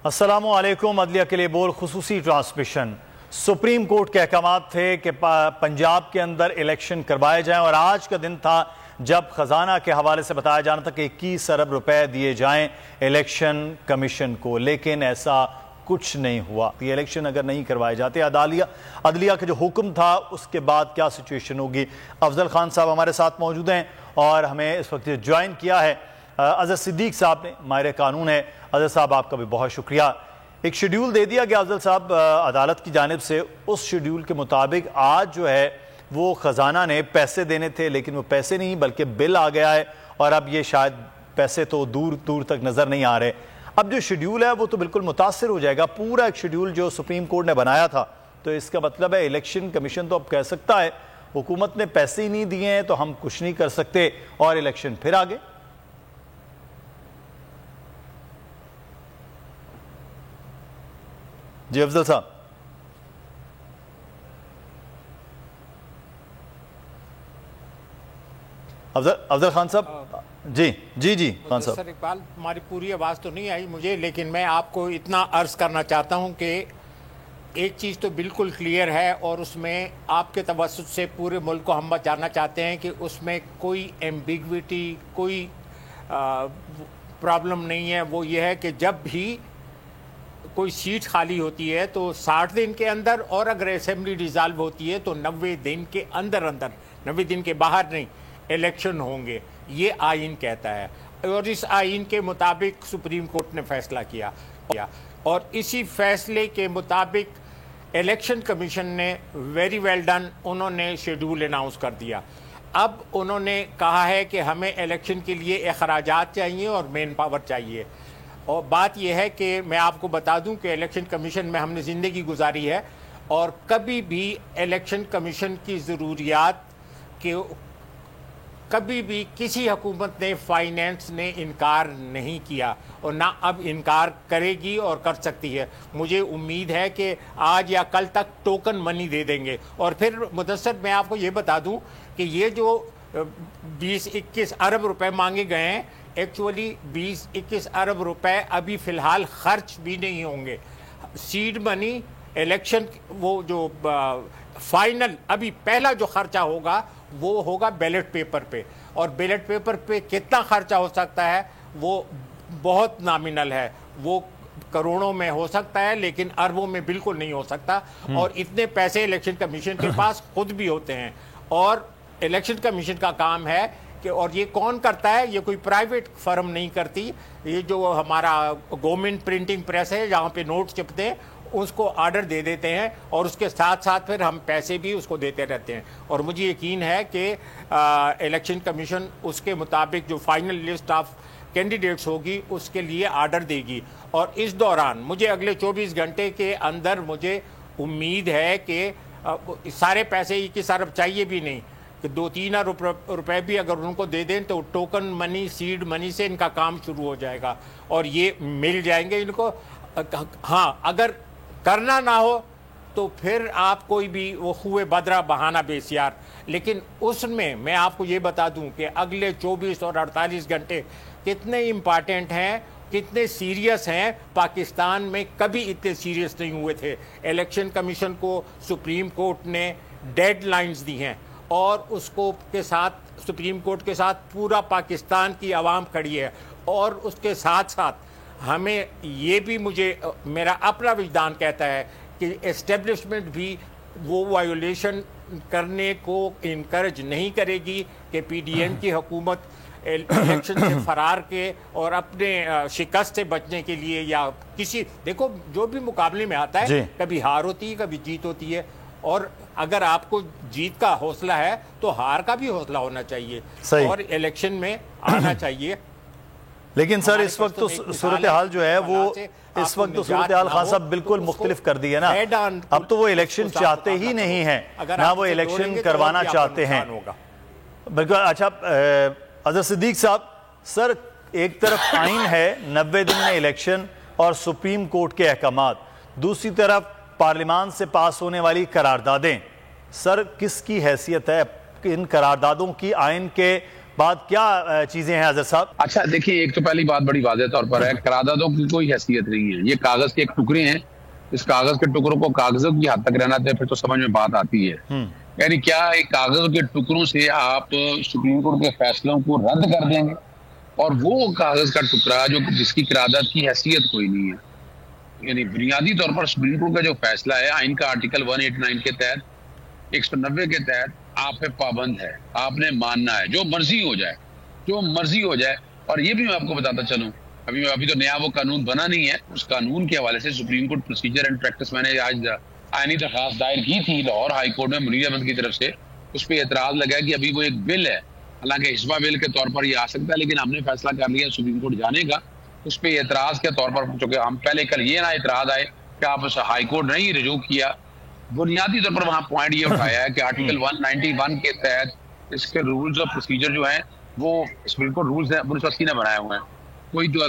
अस्सलामुअलैकुम। अदलिया के लिए बोल खुसूसी ट्रांसमिशन। सुप्रीम कोर्ट के अहकाम थे कि पंजाब के अंदर इलेक्शन करवाए जाएं और आज का दिन था जब खजाना के हवाले से बताया जाना था कि 21 अरब रुपए दिए जाएं इलेक्शन कमीशन को, लेकिन ऐसा कुछ नहीं हुआ। ये इलेक्शन अगर नहीं करवाए जाते, अदलिया का जो हुक्म था उसके बाद क्या सिचुएशन होगी। अफजल खान साहब हमारे साथ मौजूद हैं और हमें इस वक्त ज्वाइन किया है अजहर सिद्दीक साहब ने, माहिर कानून है। अजहर साहब आपका भी बहुत शुक्रिया। एक शेड्यूल दे दिया गया अफजल साहब अदालत की जानिब से, उस शेड्यूल के मुताबिक आज जो है वो खजाना ने पैसे देने थे, लेकिन वो पैसे नहीं बल्कि बिल आ गया है और अब ये शायद पैसे तो दूर दूर तक नज़र नहीं आ रहे। अब जो शेड्यूल है वो तो बिल्कुल मुतासर हो जाएगा। पूरा एक शेड्यूल जो सुप्रीम कोर्ट ने बनाया था, तो इसका मतलब है इलेक्शन कमीशन तो अब कह सकता है हुकूमत ने पैसे ही नहीं दिए हैं तो हम कुछ नहीं कर सकते और इलेक्शन फिर आगे। जी अफजल साहब। अफजल खान साहब। जी जी जी खान साहब। सर इकबाल, हमारी पूरी आवाज़ तो नहीं आई मुझे, लेकिन मैं आपको इतना अर्ज करना चाहता हूं कि एक चीज़ तो बिल्कुल क्लियर है और उसमें आपके तवज्जुह से पूरे मुल्क को हम बताना चाहते हैं कि उसमें कोई एम्बिग्विटी, कोई प्रॉब्लम नहीं है। वो ये है कि जब भी कोई सीट खाली होती है तो 60 दिन के अंदर, और अगर असेंबली डिज़ाल्व होती है तो 90 दिन के अंदर अंदर, 90 दिन के बाहर नहीं, इलेक्शन होंगे। ये आइन कहता है और इस आइन के मुताबिक सुप्रीम कोर्ट ने फैसला किया और इसी फैसले के मुताबिक इलेक्शन कमीशन ने वेरी वेल डन, उन्होंने शेड्यूल अनाउंस कर दिया। अब उन्होंने कहा है कि हमें इलेक्शन के लिए अखराजात चाहिए और मेन पावर चाहिए। और बात यह है कि मैं आपको बता दूं कि इलेक्शन कमीशन में हमने ज़िंदगी गुजारी है और कभी भी इलेक्शन कमीशन की ज़रूरियात के कभी भी किसी हुकूमत ने, फाइनेंस ने इनकार नहीं किया और ना अब इनकार करेगी और कर सकती है। मुझे उम्मीद है कि आज या कल तक टोकन मनी दे देंगे। और फिर मुदस्सर मैं आपको ये बता दूं कि ये जो 20-21 अरब रुपए मांगे गए हैं, एक्चुअली 20-21 अरब रुपए अभी फ़िलहाल खर्च भी नहीं होंगे। सीड मनी, इलेक्शन, वो जो फाइनल अभी पहला जो खर्चा होगा वो होगा बैलेट पेपर पे, और बैलेट पेपर पे कितना खर्चा हो सकता है वो बहुत नामिनल है। वो करोड़ों में हो सकता है लेकिन अरबों में बिल्कुल नहीं हो सकता। और इतने पैसे इलेक्शन कमीशन के पास खुद भी होते हैं और इलेक्शन कमीशन का काम है कि, और ये कौन करता है, ये कोई प्राइवेट फर्म नहीं करती। ये जो हमारा गवर्नमेंट प्रिंटिंग प्रेस है जहाँ पे नोट चिपते हैं, उसको ऑर्डर दे देते हैं और उसके साथ साथ फिर हम पैसे भी उसको देते रहते हैं। और मुझे यकीन है कि इलेक्शन कमीशन उसके मुताबिक जो फाइनल लिस्ट ऑफ कैंडिडेट्स होगी उसके लिए ऑर्डर देगी। और इस दौरान मुझे अगले 24 घंटे के अंदर मुझे उम्मीद है कि सारे पैसे 21 अरब चाहिए भी नहीं कि 2-3 अरब रुपए भी अगर उनको दे दें तो टोकन मनी, सीड मनी से इनका काम शुरू हो जाएगा और ये मिल जाएंगे इनको। हाँ, अगर करना ना हो तो फिर आप कोई भी वो हुए बदरा बहाना बेसियार, लेकिन उसमें मैं आपको ये बता दूं कि अगले 24 और 48 घंटे कितने इम्पॉर्टेंट हैं, कितने सीरियस हैं। पाकिस्तान में कभी इतने सीरियस नहीं हुए थे। इलेक्शन कमीशन को सुप्रीम कोर्ट ने डेडलाइंस दी हैं और उसको के साथ सुप्रीम कोर्ट के साथ पूरा पाकिस्तान की आवाम खड़ी है। और उसके साथ साथ हमें ये भी, मुझे मेरा अपना विजदान कहता है कि एस्टेब्लिशमेंट भी वो वायोलेशन करने को इनकरेज नहीं करेगी कि पीडीएम की हुकूमत इलेक्शन से फरार के और अपने शिकस्त से बचने के लिए या किसी, देखो जो भी मुकाबले में आता है कभी हार होती है कभी जीत होती है, और अगर आपको जीत का हौसला है तो हार का भी हौसला होना चाहिए और इलेक्शन में आना चाहिए। लेकिन सर इस वक्त तो सूरत हाल जो है वो, इस वक्त तो सूरत हाल खान साहब बिल्कुल मुख्तलिफ कर दी है ना। अब तो वो इलेक्शन चाहते ही नहीं है, ना वो इलेक्शन करवाना चाहते हैं बिल्कुल। अच्छा अजहर सिद्दीक साहब, सर एक तरफ आइन है 90 दिन में इलेक्शन और सुप्रीम कोर्ट के अहकामात, दूसरी तरफ पार्लियामान से पास होने वाली करारदादें। सर किसकी हैसियत है इन करारदादों की आइन के बाद क्या चीजें हैं अजहर साहब? अच्छा देखिए, एक तो पहली बात बड़ी वाज़ेह तौर पर है, करारदादों की कोई हैसियत नहीं है। ये कागज के एक टुकड़े हैं, इस कागज के टुकड़ों को कागजों की हद तक रहना चाहिए, फिर तो समझ में बात आती है। यानी क्या एक कागजों के टुकड़ों से आप सुप्रीम कोर्ट के फैसलों को रद्द कर देंगे, और वो कागज का टुकड़ा जो जिसकी करारदाद की हैसियत कोई नहीं है। यानी बुनियादी तौर पर सुप्रीम कोर्ट का जो फैसला है, आइन का आर्टिकल 189 के तहत, 190 के तहत आप पे पाबंद है, आपने मानना है, जो मर्जी हो जाए, जो मर्जी हो जाए। और ये भी मैं आपको बताता चलूं, अभी तो नया वो कानून बना नहीं है, उस कानून के हवाले से supreme court procedure and practice मैंने आज आईनी दरखास्त दायर की थी लाहौर हाई कोर्ट में मुनीर अहमद की तरफ से। उस पर एतराज लगा कि अभी वो एक बिल है, हालांकि हिस्बा बिल के तौर पर ये आ सकता है, लेकिन हमने फैसला कर लिया सुप्रीम कोर्ट जाने का। उस पर एतराज के तौर पर, चूंकि हम पहले कल ये ना एतराज आए कि आप हाई कोर्ट नहीं रिजू किया, बुनियादी तौर पर वहां पॉइंट ये उठाया है कि आर्टिकल 191 के तहत इसके रूल्स और प्रोसीजर जो हैं वो सुप्रीम कोर्ट रूल्स है 1980 ने बनाए हुए हैं,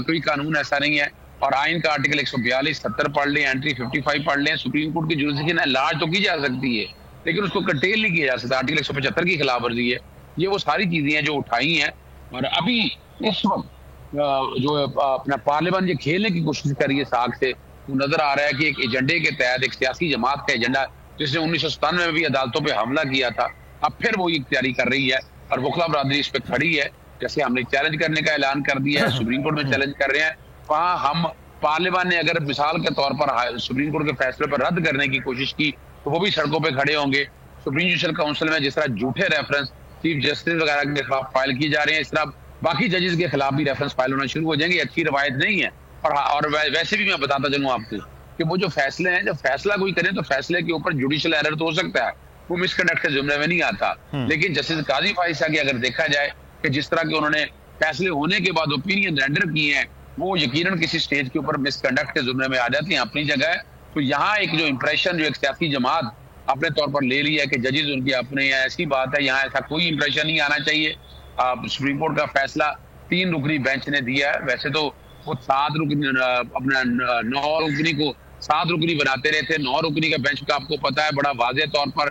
कोई कानून ऐसा नहीं है। और आइन का आर्टिकल 142, 70 पढ़ लें, एंट्री 55 पढ़ लें, सुप्रीम कोर्ट की जुरिसडिक्शन एनलार्ज तो की जा सकती है, लेकिन उसको कर्टेल नहीं किया जा सकता। आर्टिकल 175 की खिलाफ वर्जी है। ये वो सारी चीजें हैं जो उठाई हैं, और अभी इस वक्त जो अपना पार्लियामेंट ये खेलने की कोशिश कर रही है साग से, वो नजर आ रहा है कि एक एजेंडे के तहत, एक सियासी जमात का एजेंडा जिसने 1997 में भी अदालतों पे हमला किया था, अब फिर वो ये तैयारी कर रही है, और वकला बरादरी इस पे खड़ी है। जैसे हमने चैलेंज करने का ऐलान कर दिया है, सुप्रीम कोर्ट में चैलेंज कर रहे हैं, वहां हम पार्लियामेंट ने अगर मिसाल के तौर पर सुप्रीम कोर्ट के फैसले पर रद्द करने की कोशिश की तो वो भी सड़कों पर खड़े होंगे। सुप्रीम जुडिशल काउंसिल में जिस तरह झूठे रेफरेंस चीफ जस्टिस वगैरह के खिलाफ फाइल किए जा रहे हैं, इस तरह बाकी जजेस के खिलाफ भी रेफरेंस फाइल होना शुरू हो जाएंगे। अच्छी रवायत नहीं है। और वैसे भी मैं बताता चलूँ आपको कि वो जो फैसले हैं, जब फैसला कोई करे तो फैसले के ऊपर जुडिशियल एरर तो हो सकता है, वो मिसकंडक्ट के जुमरे में नहीं आता। लेकिन जस्टिस काजी फाइज साहब की अगर देखा जाए कि जिस तरह के उन्होंने फैसले होने के बाद ओपिनियन रेंडर किए हैं, वो यकीनन किसी स्टेज के ऊपर मिसकंडक्ट के जुमरे में आ जाती हैं अपनी जगह। तो यहाँ एक जो इंप्रेशन जो एक सियासी जमात अपने तौर पर ले लिया है कि जजेस उनके अपने हैं, ऐसी बात है, यहाँ ऐसा कोई इंप्रेशन नहीं आना चाहिए। सुप्रीम कोर्ट का फैसला 3 रुकनी बेंच ने दिया है। वैसे तो वो 7 रुकनी अपना 9 रुकनी को 7 रुकनी बनाते रहे थे। 9 रुकनी का बेंच का आपको पता है बड़ा वाज़ेह तौर पर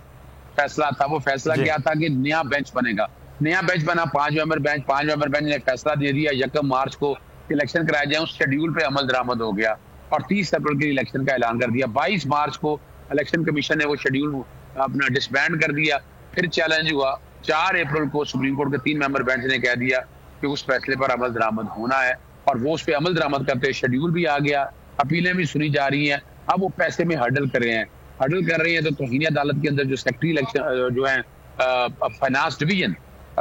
फैसला था। वो फैसला क्या था कि नया बेंच बनेगा, नया बेंच बना 5 मेंबर बेंच। 5 मेंबर बेंच ने फैसला दे दिया 1 मार्च को इलेक्शन कराए जाए। उस शेड्यूल पे अमल दरामद हो गया और 30 अप्रैल के इलेक्शन का ऐलान कर दिया। 22 मार्च को इलेक्शन कमीशन ने वो शेड्यूल अपना डिसबैंड कर दिया। फिर चैलेंज हुआ 4 अप्रैल को सुप्रीम कोर्ट के 3 मेंबर बेंच ने कह दिया कि उस फैसले पर अमल दरामद होना है, और वो उस पर अमल दरामद करते शेड्यूल भी आ गया, अपीलें भी सुनी जा रही हैं। अब वो पैसे में हर्डल कर रहे हैं तो तौहीन अदालत के अंदर जो सेक्रेटरी इलेक्शन जो है फाइनेंस डिवीजन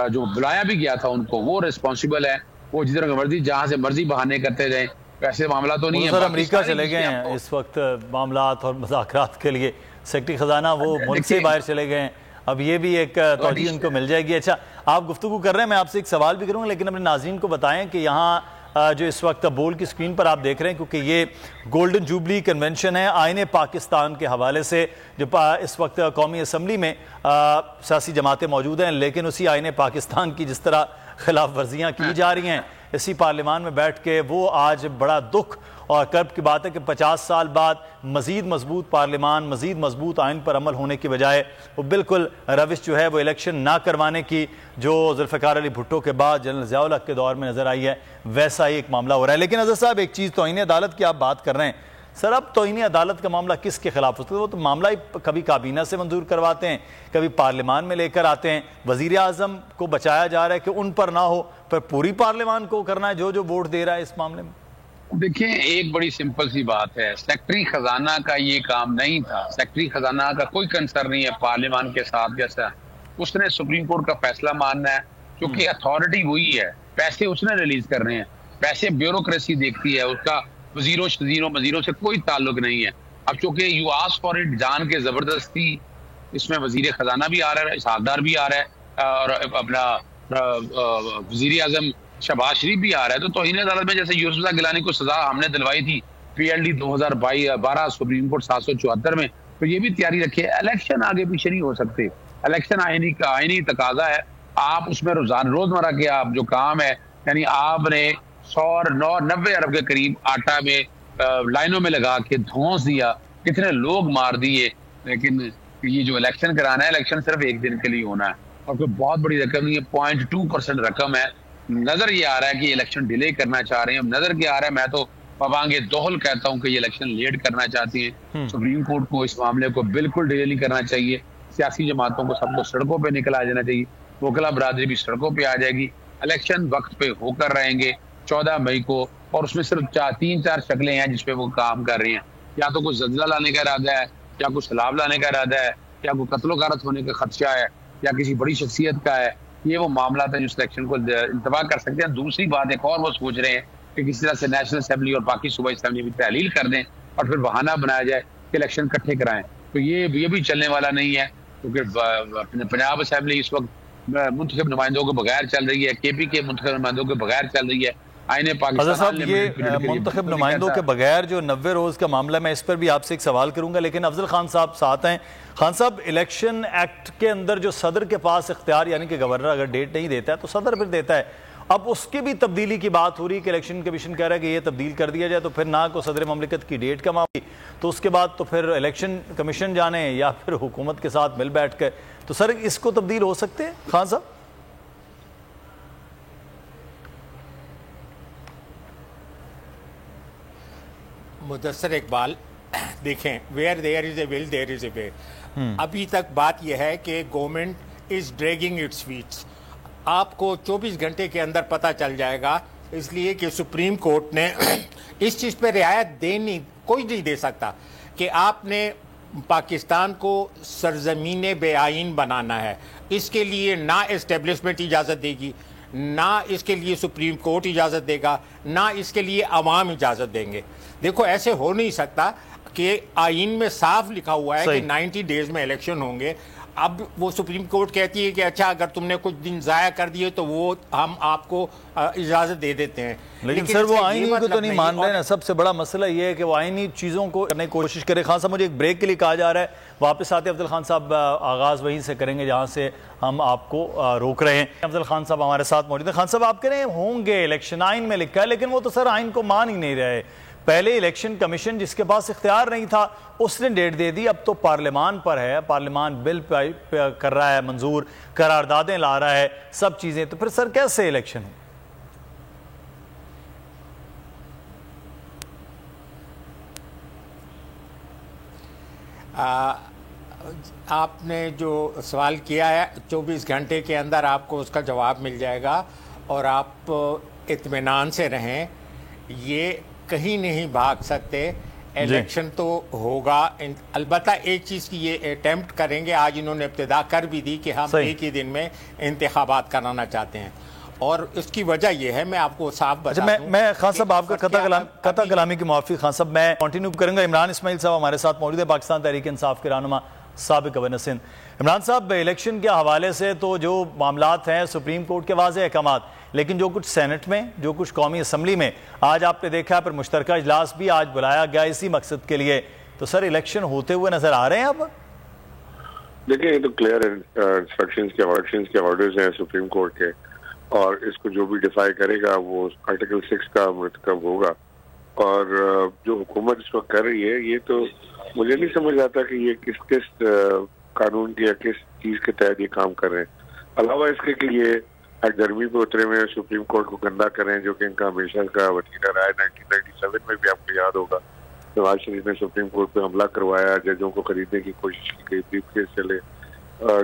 जो बुलाया भी गया था उनको, वो रिस्पॉन्सिबल है। वो जिधर मर्जी जहां से मर्जी बहाने करते जाए, वैसे मामला तो नहीं है। सर अमेरिका चले गए हैं इस वक्त मामलात और मुज़ाकरात के लिए, सेक्रेटरी खजाना वो मुल्क से बाहर चले गए हैं। अब ये भी एक तौहीन उनको मिल जाएगी। अच्छा, आप गुफ्तगू कर रहे हैं, मैं आपसे एक सवाल भी करूँगा, लेकिन अपने नाज़रीन को बताएं कि यहाँ जो इस वक्त बोल की स्क्रीन पर आप देख रहे हैं, क्योंकि ये गोल्डन जुबली कन्वेंशन है आईने पाकिस्तान के हवाले से, जो इस वक्त कौमी असम्बली में सियासी जमातें मौजूद हैं, लेकिन उसी आईने पाकिस्तान की जिस तरह खिलाफ वर्जियाँ की जा रही हैं, इसी पार्लियामान में बैठ के वो आज बड़ा दुख और कर्ब की बात है कि 50 साल बाद मज़ीद मजबूत पार्लियामान, मज़ीद मजबूत आइन पर अमल होने की बजाय वो बिल्कुल रविश जो है वो इलेक्शन ना करवाने की, जो जुल्फ़िकार अली भुट्टो के बाद जनरल ज़िया-उल हक़ के दौर में नज़र आई है, वैसा ही एक मामला हो रहा है। लेकिन अज़हर साहब, एक चीज़ तौहीन अदालत की आप बात कर रहे हैं, सर अब तौहीन अदालत का मामला किसके खिलाफ होता है? वो तो मामला ही कभी काबीना से मंजूर करवाते हैं, कभी पार्लियामान में लेकर आते हैं। वज़ीर आज़म को बचाया जा रहा है कि उन पर ना हो, पर पूरी पार्लियामान को करना है जो वोट दे रहा है इस मामले में। देखिए, एक बड़ी सिंपल सी बात है, सेक्रेटरी खजाना का ये काम नहीं था। सेक्रेटरी खजाना का कोई कंसर्न नहीं है पार्लियामान के साथ। जैसा उसने सुप्रीम कोर्ट का फैसला मानना है, क्योंकि अथॉरिटी वही है, पैसे उसने रिलीज कर रहे हैं, पैसे ब्यूरोक्रेसी देखती है, उसका वजीरों से कोई ताल्लुक नहीं है। अब चूंकि यू आस्क फॉर इट, जान के जबरदस्ती इसमें वजीर खजाना भी आ रहा है, इसहाकदार भी आ रहा है, और अपना वजीर आजम शहबाज शरीफ भी आ रहा है। तो तौहीन अदालत में जैसे यूसुफ गिलानी को सजा हमने दिलवाई थी PLD 2012 सुप्रीम कोर्ट 774 में, तो ये भी तैयारी रखिए। इलेक्शन आगे पीछे नहीं हो सकते, इलेक्शन आईनी तकाजा है। आप उसमें रोजमर्रा के आप जो काम है, यानी आपने 190 अरब के करीब आटा में लाइनों में लगा के धौंस दिया, कितने लोग मार दिए। लेकिन ये जो इलेक्शन कराना है, इलेक्शन सिर्फ एक दिन के लिए होना है, और कोई बहुत बड़ी रकम नहीं है, 0.2% रकम है। नजर ये आ रहा है कि इलेक्शन डिले करना चाह रहे हैं। नजर क्या आ रहा है, मैं तो पवांगे दोहल कहता हूं कि ये इलेक्शन लेट करना चाहती है। सुप्रीम कोर्ट को इस मामले को बिल्कुल डिले नहीं करना चाहिए। सियासी जमातों को सबको सड़कों पे निकल आ जाना चाहिए। वकला बरादरी भी सड़कों पे आ जाएगी। इलेक्शन वक्त पे होकर रहेंगे 14 मई को, और उसमें सिर्फ 3-4 शक्लें हैं जिसपे वो काम कर रही हैं। या तो कुछ जल्जला लाने का इरादा है, या कुछ सैलाब लाने का इरादा है, या कोई कत्लो गारत होने का खदशा है, या किसी बड़ी शख्सियत का है। ये वो मामला है जो सिलेक्शन को इंतबा कर सकते हैं। दूसरी बात एक और वो सोच रहे हैं कि किसी तरह से नेशनल असेंबली और बाकी सूबाई असेंबली भी तहलील कर दें और फिर बहाना बनाया जाए कि इलेक्शन इकट्ठे कराएं। तो ये भी चलने वाला नहीं है, क्योंकि पंजाब असेंबली इस वक्त मुंतखब नुमाइंदों के बगैर चल रही है, KP के मुंतखब नुमाइंदों के बगैर चल रही है। आईने पाकिस्तान साहब, ये मुंतखब नुमाइंदों के बगैर जो 90 रोज का मामला, मैं इस पर भी आपसे एक सवाल करूंगा, लेकिन अफजल खान साहब साथ हैं। खान साहब, इलेक्शन एक्ट के अंदर जो सदर के पास इख्तियार, यानी कि गवर्नर अगर डेट नहीं देता है तो सदर फिर देता है, अब उसके भी तब्दीली की बात हो रही है कि इलेक्शन कमीशन कह रहा है कि ये तब्दील कर दिया जाए, तो फिर ना को सदर ममलिकत की डेट का मामला, तो उसके बाद तो फिर इलेक्शन कमीशन जाने या फिर हुकूमत के साथ मिल बैठ कर, तो सर इसको तब्दील हो सकते हैं खान साहब? मुदस्सर इकबाल, देखें, where there is a will there is a way. अभी तक बात यह है कि government is dragging its feets. आपको 24 घंटे के अंदर पता चल जाएगा, इसलिए कि सुप्रीम कोर्ट ने इस चीज़ पर रियायत कोई नहीं दे सकता कि आपने पाकिस्तान को सरजमीन बेआइन बनाना है। इसके लिए ना एस्टेब्लिशमेंट इजाज़त देगी, ना इसके लिए सुप्रीम कोर्ट इजाज़त देगा, ना इसके लिए अवाम इजाज़त देंगे। देखो, ऐसे हो नहीं सकता कि आइन में साफ लिखा हुआ है कि 90 डेज में इलेक्शन होंगे। अब वो सुप्रीम कोर्ट कहती है कि अच्छा, अगर तुमने कुछ दिन ज़ाया कर दिए तो वो हम आपको इजाज़त दे देते हैं। लेकिन सर वो आईनी को तो नहीं मान रहे ना। सबसे बड़ा मसला ये है कि वो आईनी चीज़ों को करने की कोशिश करे। खान साहब, मुझे एक ब्रेक के लिए कहा जा रहा है, वापस आते अफजल खान साहब आगाज़ वहीं से करेंगे जहाँ से हम आपको रोक रहे हैं। अफजल खान साहब हमारे साथ मौजूद हैं। खान साहब, आप कह रहे हैं होंगे इलेक्शन, आइन में लिखा है, लेकिन वो तो सर आइन को मान ही नहीं रहे। पहले इलेक्शन कमीशन जिसके पास इख्तियार नहीं था उसने डेट दे दी, अब तो पार्लियामान पर है, पार्लियामान बिल कर रहा है, मंजूर करारदादें ला रहा है, सब चीजें, तो फिर सर कैसे इलेक्शन? आपने जो सवाल किया है, 24 घंटे के अंदर आपको उसका जवाब मिल जाएगा और आप इत्मीनान से रहें। ये कहीं नहीं भाग सकते। इलेक्शन तो होगा। अलबत्ता एक चीज़ की ये अटेम्प्ट करेंगे, आज इन्होंने इब्तिदा कर भी दी कि हम एक ही दिन में इंतखाबात कराना चाहते हैं, और इसकी वजह यह है, मैं आपको साफ बता दूं। मैं खान साहब आपका कता कलामी की माफी, खान साहब मैं कंटिन्यू करूंगा। इमरान इस्माइल साहब हमारे साथ मौजूद है, पाकिस्तान तहरीक इंसाफ के रहनुमा साबिक गवर्नर सिंध। इमरान साहब, इलेक्शन के हवाले से तो जो मामलात हैं, सुप्रीम कोर्ट के वाज़ेह अहकामात, लेकिन जो कुछ सेनेट में, जो कुछ कौमी असम्बली में आज आपने देखा, पर मुश्तरका इजलास भी आज बुलाया गया इसी मकसद के लिए, तो सर इलेक्शन होते हुए नजर आ रहे हैं अब? देखिए, ये तो क्लियर इंस्ट्रक्शंस के ऑर्डर्स हैं सुप्रीम कोर्ट के, और इसको जो भी डिफाई करेगा वो आर्टिकल 6 का मुर्तकब होगा। और जो हुकूमत इस वक्त कर रही है, ये तो मुझे नहीं समझ आता कि ये किस कानून की या किस चीज के तहत ये काम कर रहे हैं। अलावा इसके कि ये गर्मी पे उतरे हुए सुप्रीम कोर्ट को गंदा करें, जो कि इनका हमेशा का वतीरा रहा है। 1997 में भी आपको याद होगा, नवाज शरीफ ने सुप्रीम कोर्ट पे हमला करवाया, जजों को खरीदने की कोशिश की गई, ब्रीफ केस चले,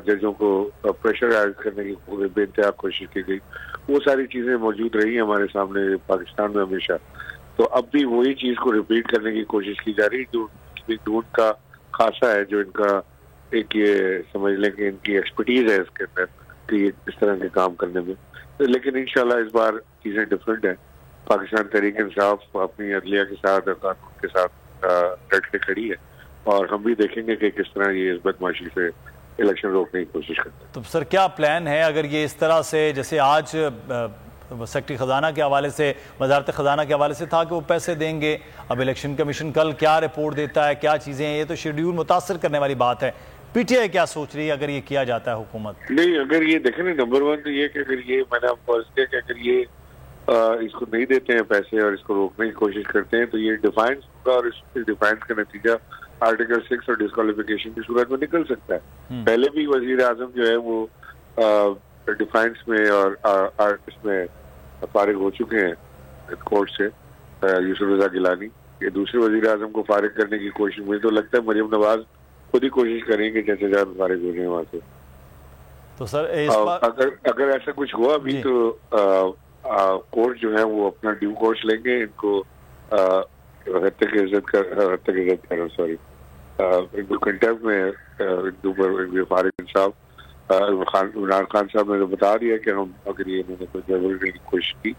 जजों को प्रेशराइज करने की बेइंतहा कोशिश की गई। वो सारी चीजें मौजूद रही हमारे सामने पाकिस्तान में हमेशा। तो अब भी वही चीज को रिपीट करने की कोशिश की जा रही, जो ढूंढ का खासा है, जो इनका एक ये समझ लें कि इनकी एक्सपर्टीज है इसके अंदर कि इस तरह के काम करने में। लेकिन इंशाल्लाह इस बार चीजें डिफरेंट है। पाकिस्तान तहरीक इंसाफ अपनी अदलिया के साथ और कानून के साथ डट के खड़ी है, और हम भी देखेंगे कि किस तरह ये इस बदमाशी से इलेक्शन रोकने की कोशिश करते हैं। तो सर क्या प्लान है अगर ये इस तरह से, जैसे आज सेक्रेटरी खजाना के हवाले से, वजारत खजाना के हवाले से था कि वो पैसे देंगे, अब इलेक्शन कमीशन कल क्या रिपोर्ट देता है, क्या चीजें हैं, ये तो शेड्यूल मुतासर करने वाली बात है। पीटीआई क्या सोच रही है अगर ये किया जाता है हुकूमत? नहीं, अगर ये देखें ना, नंबर 1 तो ये कि अगर ये, मैंने आपको अर्ज किया कि अगर ये इसको नहीं देते हैं पैसे और इसको रोकने की कोशिश करते हैं, तो ये डिफाइंस होगा, और इस डिफाइंस का नतीजा आर्टिकल 6 और डिस्क्वालिफिकेशन की सूरत में निकल सकता है। पहले भी वजीर आजम जो है वो डिफेंस में और इसमें फारिग हो चुके हैं कोर्ट से। यूसुफ रजा गिलानी, ये दूसरे वजीर आजम को फारिग करने की कोशिश, मुझे तो लगता है मरियम नवाज खुद ही कोशिश करेंगे जैसे जहाँ फारिग हो रहे हैं वहां से। तो सर अगर ऐसा कुछ हुआ भी तो कोर्ट जो है वो अपना ड्यू कोर्स लेंगे, इनको हद तक इज्जत कर सॉरी इनको कंटेम्प्ट में इनके ऊपर फारिग इंसाफ इमरान खान साहब ने तो बता दिया कि हम अगर ये इन्होंने कोई गड़बड़ी करने की कोशिश की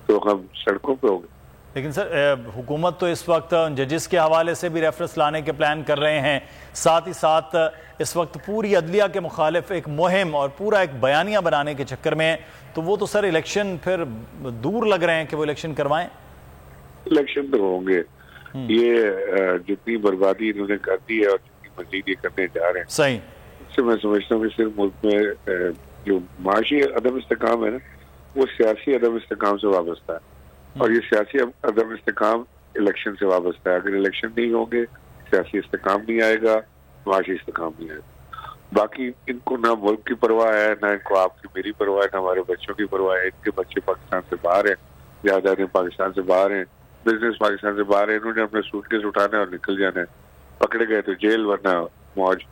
तो हम सड़कों पे होंगे। लेकिन सर हुकूमत तो इस वक्त जजेस के हवाले से भी रेफरेंस लाने के प्लान कर रहे हैं, साथ ही साथ इस वक्त पूरी अदलिया के मुखालिफ एक मुहिम और पूरा एक बयानिया बनाने के चक्कर में, तो वो तो सर इलेक्शन फिर दूर लग रहे हैं कि वो इलेक्शन करवाएं। इलेक्शन तो होंगे, ये जितनी बर्बादी इन्होंने कर दी है और जितनी मजीद ये करने जा रहे हैं, सही इससे मैं समझता हूँ कि सिर्फ मुल्क में जो माशी अदम इस्तेकाम है ना, वो सियासी अदम इस्तेकाम से वाबस्ता है, और ये सियासी अदम इस्तेकाम इलेक्शन से वाबस्ता है। अगर इलेक्शन नहीं होंगे, सियासी इस्तेकाम नहीं आएगा, माशी इस्तेकाम नहीं आएगा। बाकी इनको ना मुल्क की परवाह है, ना इनको आपकी मेरी परवाह है, ना हमारे बच्चों की परवाह है। इनके बच्चे पाकिस्तान से बाहर हैं, जायदादें पाकिस्तान से बाहर हैं, बिजनेस पाकिस्तान से बाहर है, इन्होंने अपने सूटकेस उठाना है और निकल जाना है। पकड़े गए तो जेल, वरना मौज।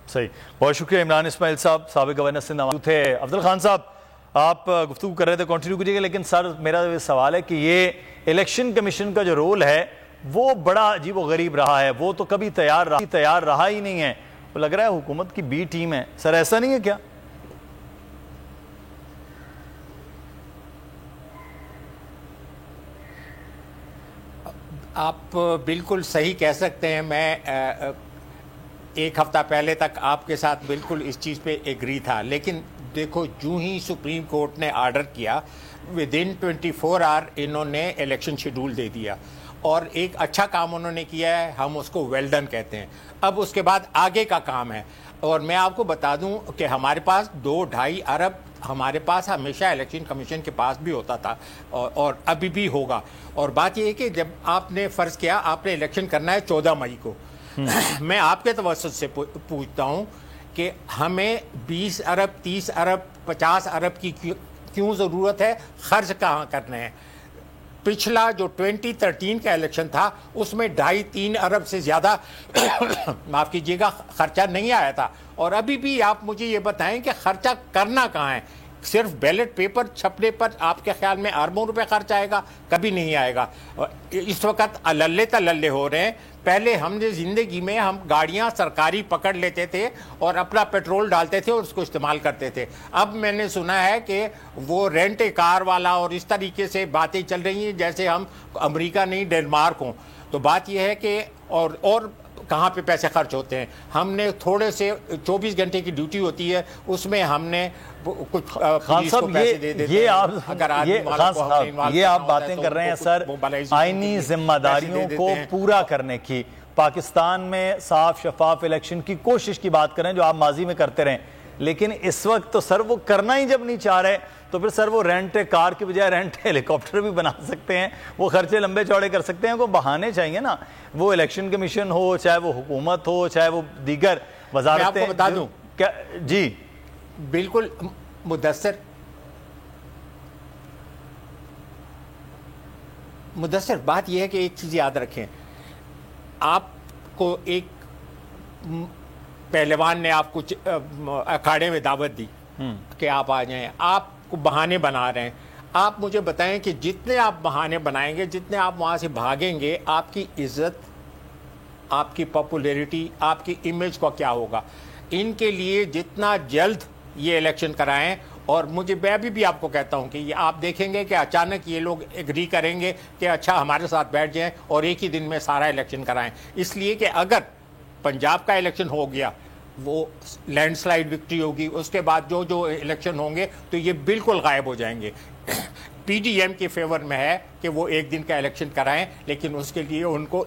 सही, बहुत शुक्रिया इमरान इस्माइल साहब, साबिक गवर्नर सिंध थे। अफजल खान साहब, आप गुफ्तगू कर रहे थे, कंटिन्यू कीजिएगा। लेकिन सर मेरा सवाल है कि ये इलेक्शन कमीशन का जो रोल है वो बड़ा अजीब व गरीब रहा है, वो तो कभी तैयार रहा ही नहीं है। वो लग रहा है हुकूमत की बी टीम है। सर ऐसा नहीं है क्या? आप बिल्कुल सही कह सकते हैं। मैं एक हफ्ता पहले तक आपके साथ बिल्कुल इस चीज़ पे एग्री था, लेकिन देखो जूं ही सुप्रीम कोर्ट ने आर्डर किया, विदिन 24 आवर इन्होंने इलेक्शन शेड्यूल दे दिया, और एक अच्छा काम उन्होंने किया है, हम उसको वेल डन कहते हैं। अब उसके बाद आगे का काम है, और मैं आपको बता दूं कि हमारे पास 2-2.5 अरब हमारे पास हमेशा इलेक्शन कमीशन के पास भी होता था, और अभी भी होगा। और बात यह है कि जब आपने फ़र्ज़ किया आपने इलेक्शन करना है 14 मई को, मैं आपके तवज्जुह से पूछता हूं कि हमें 20 अरब 30 अरब 50 अरब की क्यों ज़रूरत है? खर्च कहाँ करने हैं? पिछला जो 2013 का इलेक्शन था उसमें 2.5-3 अरब से ज़्यादा माफ़ कीजिएगा खर्चा नहीं आया था, और अभी भी आप मुझे ये बताएं कि खर्चा करना कहाँ है? सिर्फ बैलेट पेपर छपने पर आपके ख्याल में अरबों रुपए खर्च आएगा? कभी नहीं आएगा। इस वक्त अल्ले तल्ले हो रहे हैं। पहले हमने ज़िंदगी में हम गाड़ियां सरकारी पकड़ लेते थे और अपना पेट्रोल डालते थे और उसको इस्तेमाल करते थे। अब मैंने सुना है कि वो रेंट ए कार वाला और इस तरीके से बातें चल रही हैं जैसे हम अमेरिका नहीं डेनमार्क हों। तो बात यह है कि और कहाँ पे पैसे खर्च होते हैं? हमने थोड़े से 24 घंटे की ड्यूटी होती है, उसमें हमने कुछ खान साहब ये आप बातें कर रहे हैं सर आईनी जिम्मेदारियों को पूरा करने की, पाकिस्तान में साफ शफाफ इलेक्शन की कोशिश की बात करें जो आप माजी में करते रहे, लेकिन इस वक्त तो सर वो करना ही जब नहीं चाह रहे तो फिर सर वो रेंट कार की बजाय रेंट हेलीकॉप्टर भी बना सकते हैं, वो खर्चे लंबे चौड़े कर सकते हैं। को बहाने चाहिए ना, वो इलेक्शन कमीशन हो, चाहे वो हुकूमत हो, चाहे वो दीगर वजारतें। बता दूं क्या जी? बिल्कुल मुदस्सर बात यह है कि एक चीज़ याद रखें, आपको एक पहलवान ने आपको अखाड़े में दावत दी कि आप आ जाएं, आपको बहाने बना रहे हैं। आप मुझे बताएं कि जितने आप बहाने बनाएंगे, जितने आप वहाँ से भागेंगे, आपकी इज्जत, आपकी पॉपुलैरिटी, आपकी इमेज का क्या होगा? इनके लिए जितना जल्द ये इलेक्शन कराएं, और मैं भी आपको कहता हूं कि ये आप देखेंगे कि अचानक ये लोग एग्री करेंगे कि अच्छा हमारे साथ बैठ जाएं और एक ही दिन में सारा इलेक्शन कराएं। इसलिए कि अगर पंजाब का इलेक्शन हो गया, वो लैंडस्लाइड विक्ट्री होगी, उसके बाद जो इलेक्शन होंगे तो ये बिल्कुल गायब हो जाएंगे। पीडीएम के फेवर में है कि वो एक दिन का इलेक्शन कराएं, लेकिन उसके लिए उनको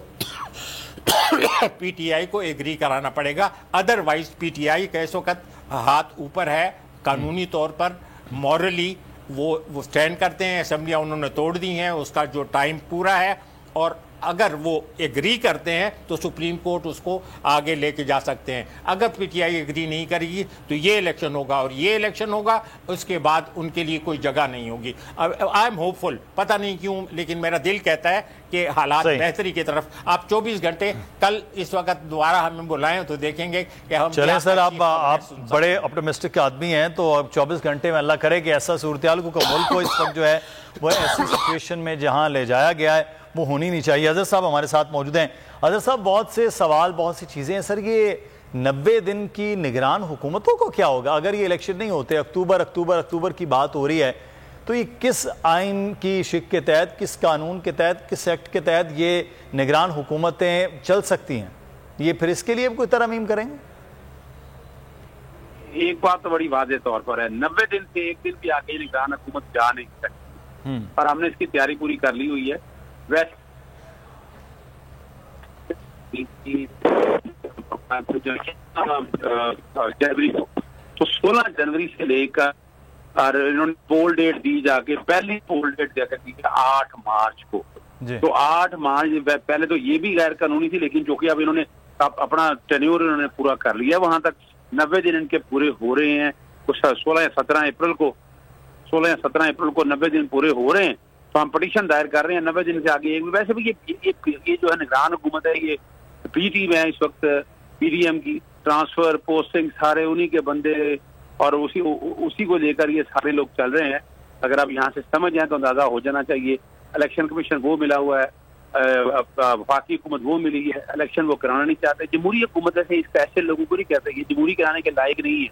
पीटीआई को एग्री कराना पड़ेगा। अदरवाइज पीटीआई का इस वक्त हाथ ऊपर है, कानूनी तौर पर, मॉरली वो स्टैंड करते हैं। असेंबलियां उन्होंने तोड़ दी हैं, उसका जो टाइम पूरा है और अगर वो एग्री करते हैं तो सुप्रीम कोर्ट उसको आगे लेके जा सकते हैं। अगर पीटीआई एग्री नहीं करेगी तो ये इलेक्शन होगा और ये इलेक्शन होगा, उसके बाद उनके लिए कोई जगह नहीं होगी। आई एम होपफुल, पता नहीं क्यों, लेकिन मेरा दिल कहता है कि हालात बेहतरी की तरफ। आप 24 घंटे कल इस वक्त दोबारा हमें बुलाएं तो देखेंगे कि हम चलें सर, आप बड़े ऑप्टिमिस्टिक आदमी हैं, तो अब 24 घंटे में अल्लाह करे कि ऐसा सूरत-ए-हाल को मुल्क को इस वक्त जो है वो ऐसी सिचुएशन में जहां ले जाया गया है वो होनी नहीं चाहिए। अजहर साहब हमारे साथ मौजूद हैं। अजहर साहब, बहुत से सवाल, बहुत सी चीज़ें हैं सर। ये 90 दिन की निगरान हुकूमतों को क्या होगा अगर ये इलेक्शन नहीं होते? अक्टूबर की बात हो रही है, तो ये किस आइन की शिक के तहत, किस कानून के तहत, किस एक्ट के तहत ये निगरान हुकूमतें चल सकती हैं? ये फिर इसके लिए कोई तरमीम करेंगे? एक बात तो बड़ी वाज़ेह तौर पर है, 90 दिन से एक दिन भी आगे निगरान हुकूमत जा नहीं सकती, और हमने इसकी तैयारी पूरी कर ली हुई है। वैसे जनवरी को, तो 16 जनवरी से लेकर और इन्होंने पोल डेट दी जाके, पहली पोल डेट जाकर दी 8 मार्च को। तो 8 मार्च पहले तो ये भी गैर कानूनी थी, लेकिन जो कि अब इन्होंने अपना टेन्योर इन्होंने पूरा कर लिया, वहां तक 90 दिन इनके पूरे हो रहे हैं। कुछ 16 या 17 अप्रैल को 90 दिन पूरे हो रहे हैं, तो हम पिटीशन दायर कर रहे हैं 90 दिन से आगे। वैसे भी ये जो है निगरान हुकूमत है, ये पी टीम है इस वक्त, पीडीएम की ट्रांसफर पोस्टिंग सारे उन्हीं के बंदे, और उसी को लेकर ये सारे लोग चल रहे हैं। अगर आप यहाँ से समझ जाए तो अंदाजा हो जाना चाहिए। इलेक्शन कमीशन वो मिला हुआ है, वफाकी हुकूमत वो मिली है, इलेक्शन वो कराना नहीं चाहते। जमहूरी हुकूमत से इस ऐसे लोगों को नहीं कहते, ये जमहूरी कराने के लायक नहीं है।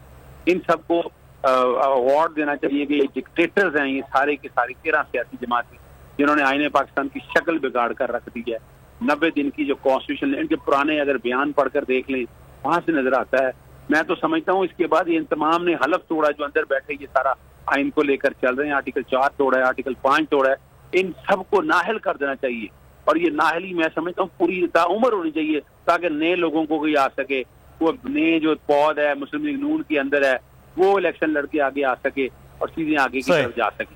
इन सबको अवार्ड देना चाहिए कि ये डिक्टेटर्स हैं, ये सारे की सारी 13 सियासी जमातें जिन्होंने आईने पाकिस्तान की शक्ल बिगाड़ कर रख दी है। 90 दिन की जो कॉन्स्टिट्यूशन, इनके पुराने अगर बयान पढ़कर देख लें, वहां से नजर आता है। मैं तो समझता हूँ इसके बाद ये तमाम ने हलफ तोड़ा, जो अंदर बैठे ये सारा आइन को लेकर चल रहे हैं, आर्टिकल 4 तोड़ा है, आर्टिकल 5 तोड़ा है, इन सबको नाहल कर देना चाहिए। और ये नाहली मैं समझता हूँ पूरी ताउम्र होनी चाहिए, ताकि नए लोगों को कोई आ सके, वो नए जो पौध है मुस्लिम लीग नून के अंदर है, वो इलेक्शन लड़के आगे आ सके और चीजें आगे की तरफ जा सके।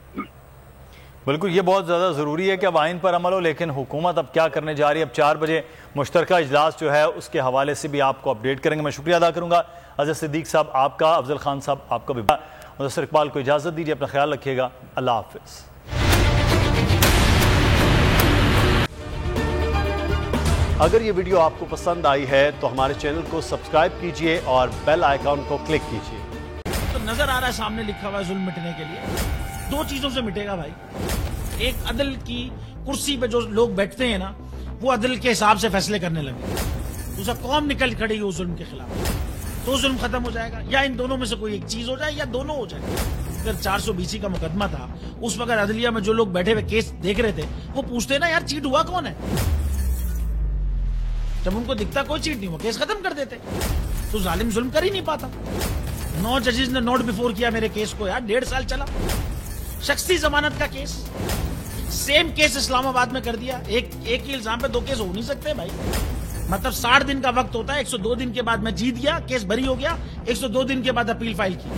बिल्कुल, ये बहुत ज़्यादा ज़रूरी है कि अब आइन पर अमल हो, लेकिन हुकूमत अब क्या करने जा रही है? अब 4 बजे मुश्तरका इजलास जो है उसके हवाले से भी आपको अपडेट करेंगे। मैं शुक्रिया अदा करूँगा अजहर सिद्दीक साहब आपका, अफजल खान साहब आपका भी। मुदस्सिर इकबाल को इजाज़त दीजिए, अपना ख्याल रखिएगा, अल्लाह हाफिज़। अगर ये वीडियो आपको पसंद आई है तो हमारे चैनल को सब्सक्राइब कीजिए और बेल आइकॉन को क्लिक कीजिए। तो नजर आ रहा है सामने लिखा हुआ है जुल्म मिटने के लिए 2 चीजों से मिटेगा भाई। एक, अदल की कुर्सी पे जो लोग बैठते हैं ना, वो अदल के हिसाब से फैसले करने लगे। दूसरा, कौम निकल खड़ी उस जुल्म के खिलाफ, तो जुल्म खत्म हो जाएगा। या इन दोनों में से कोई एक चीज हो जाए या दोनों हो जाए। अगर 420 का मुकदमा था, उस वक्त अदलिया में जो लोग बैठे हुए केस देख रहे थे, वो पूछते ना यार चीट हुआ कौन है। जब उनको दिखता कोई चीट नहीं हुआ, केस खत्म कर देते। तो जालिम जुल्म कर ही नहीं पाता। 9 जजेस ने नोट बिफोर किया मेरे केस को यार, 1.5 साल चला। शख्सी जमानत का केस, सेम केस इस्लामाबाद में कर दिया। एक ही इल्जाम पे 2 केस हो नहीं सकते भाई। मतलब 60 दिन का वक्त होता है, 102 दिन के बाद मैं जीत गया, केस बरी हो गया, 102 दिन के बाद अपील फाइल की,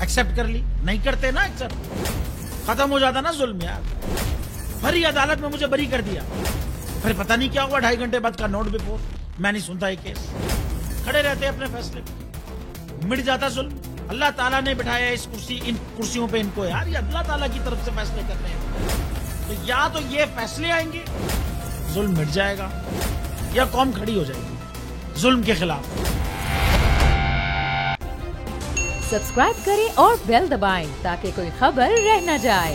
एक्सेप्ट कर ली। नहीं करते ना एक्सेप्ट, खत्म हो जाता ना जुल्म यार। भरी अदालत में मुझे बरी कर दिया, फिर पता नहीं क्या हुआ, 2.5 घंटे बाद का नोट बिफोर, मैं नहीं सुनता ये केस। खड़े रहते अपने फैसले पे, मिट जाता जुल्म। अल्लाह ताला ने बिठाया इस इन कुर्सियों पे इनको यार, ये अल्लाह ताला की तरफ से फैसले कर रहे हैं। तो या तो ये फैसले आएंगे, जुल्म मिट जाएगा, या कौम खड़ी हो जाएगी जुल्म के खिलाफ। सब्सक्राइब करें और बेल दबाएं ताकि कोई खबर रह न जाए।